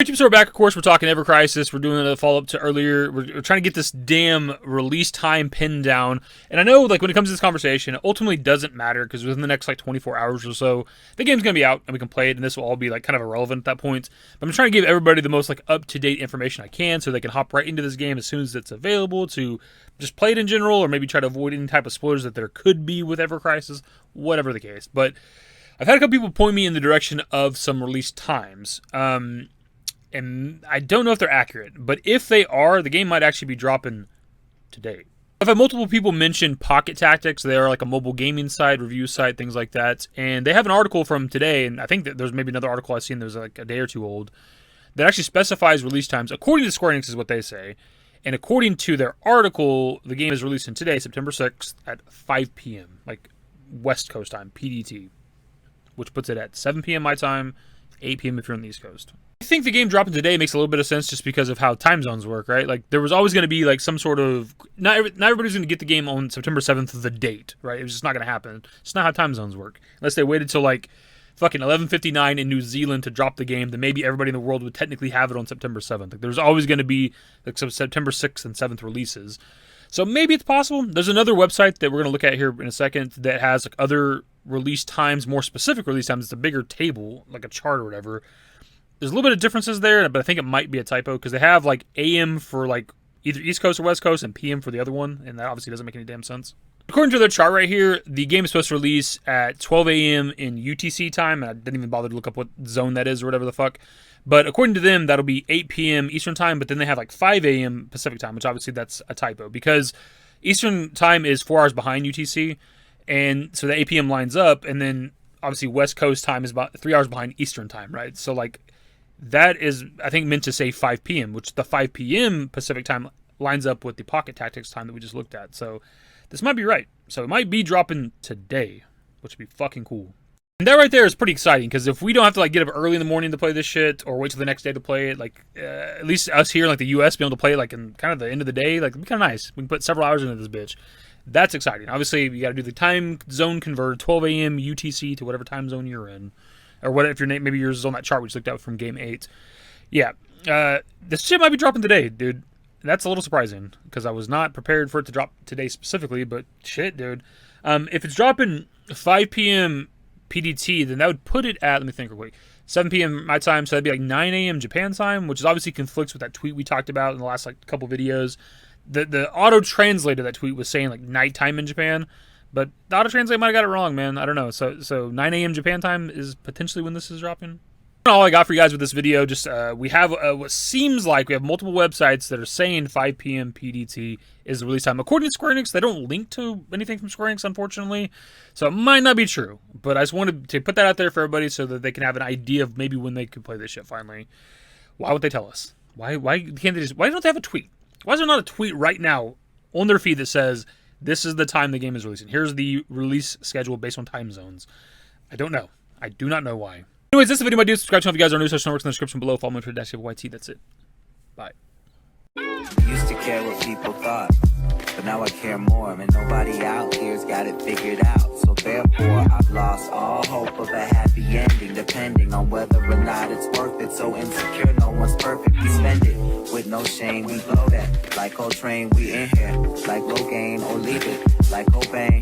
YouTube, so we're back. Of course, we're talking Ever Crisis. We're doing a follow-up to earlier. We're trying to get this damn release time pinned down. And I know, like, when it comes to this conversation, it ultimately doesn't matter because within the next, like, 24 hours or so, the game's going to be out and we can play it, and this will all be, like, kind of irrelevant at that point. But I'm trying to give everybody the most, like, up-to-date information I can so they can hop right into this game as soon as it's available to just play it in general or maybe try to avoid any type of spoilers that there could be with Ever Crisis, whatever the case. But I've had a couple people point me in the direction of some release times. And I don't know if they're accurate, but if they are, the game might actually be dropping today. I've had multiple people mention Pocket Tactics. They are like a mobile gaming site, review site, things like that. And they have an article from today, and I think that there's maybe another article I've seen that was like a day or two old, that actually specifies release times. According to Square Enix is what they say. And according to their article, the game is releasing today, September 6th at 5 p.m., like West Coast time, PDT, which puts it at 7 p.m. my time, 8 p.m. if you're on the East Coast. I think the game dropping today makes a little bit of sense just because of how time zones work, right? Like, there was always going to be, like, some sort of... Not everybody's going to get the game on September 7th, the date, right? It's just not going to happen. It's not how time zones work. Unless they waited till, like, fucking 11:59 in New Zealand to drop the game, then maybe everybody in the world would technically have it on September 7th. Like, there's always going to be, like, some September 6th and 7th releases. So maybe it's possible. There's another website that we're going to look at here in a second that has, like, other release times, more specific release times. It's a bigger table, like a chart or whatever. There's a little bit of differences there, but I think it might be a typo because they have like AM for like either East Coast or West Coast and PM for the other one, and that obviously doesn't make any damn sense. According to their chart right here, the game is supposed to release at 12 a.m. in UTC time, and I didn't even bother to look up what zone that is or whatever the fuck. But according to them, that'll be 8 p.m. Eastern time, but then they have like 5 a.m. Pacific time, which obviously that's a typo because Eastern time is 4 hours behind UTC, and so the 8 p.m. lines up, and then obviously West Coast time is about 3 hours behind Eastern time, right? So like, that is, I think, meant to say 5 p.m., which the 5 p.m. Pacific time lines up with the Pocket Tactics time that we just looked at. So this might be right. So it might be dropping today, which would be fucking cool. And that right there is pretty exciting, because if we don't have to like get up early in the morning to play this shit, or wait till the next day to play it, like at least us here in like the U.S. be able to play it like in kind of the end of the day, like it'd be kind of nice. We can put several hours into this bitch. That's exciting. Obviously, you got to do the time zone convert, 12 a.m. UTC to whatever time zone you're in. Or what if your name, maybe yours is on that chart we just looked at from Game 8. Yeah, this shit might be dropping today, dude. That's a little surprising, because I was not prepared for it to drop today specifically, but shit, dude. If it's dropping 5 p.m. PDT, then that would put it at, let me think real quick, 7 p.m. my time, so that'd be like 9 a.m. Japan time, which is obviously conflicts with that tweet we talked about in the last like couple videos. The auto-translator of that tweet was saying like nighttime in Japan, but the auto-translate might have got it wrong, man. I don't know. So 9 a.m. Japan time is potentially when this is dropping. All I got for you guys with this video, just we have what seems like we have multiple websites that are saying 5 p.m. PDT is the release time. According to Square Enix, they don't link to anything from Square Enix, unfortunately. So it might not be true. But I just wanted to put that out there for everybody so that they can have an idea of maybe when they could play this shit finally. Why would they tell us? Why can't they just... Why don't they have a tweet? Why is there not a tweet right now on their feed that says... This is the time the game is releasing. Here's the release schedule based on time zones. I don't know. I do not know why. Anyways, this is the video, my dudes. Subscribe to if you guys are new. Search works in the description below. Follow me for -YT. That's it. Bye. Used to care what people thought, but now I care more. And nobody out here's got it figured out. So therefore, I've lost all hope of a happy ending, depending on whether or not it's worth it. So insecure, no one's perfect. We spend it with no shame. We blow that like Coltrane. We in here like Logain or leave it like Cobain.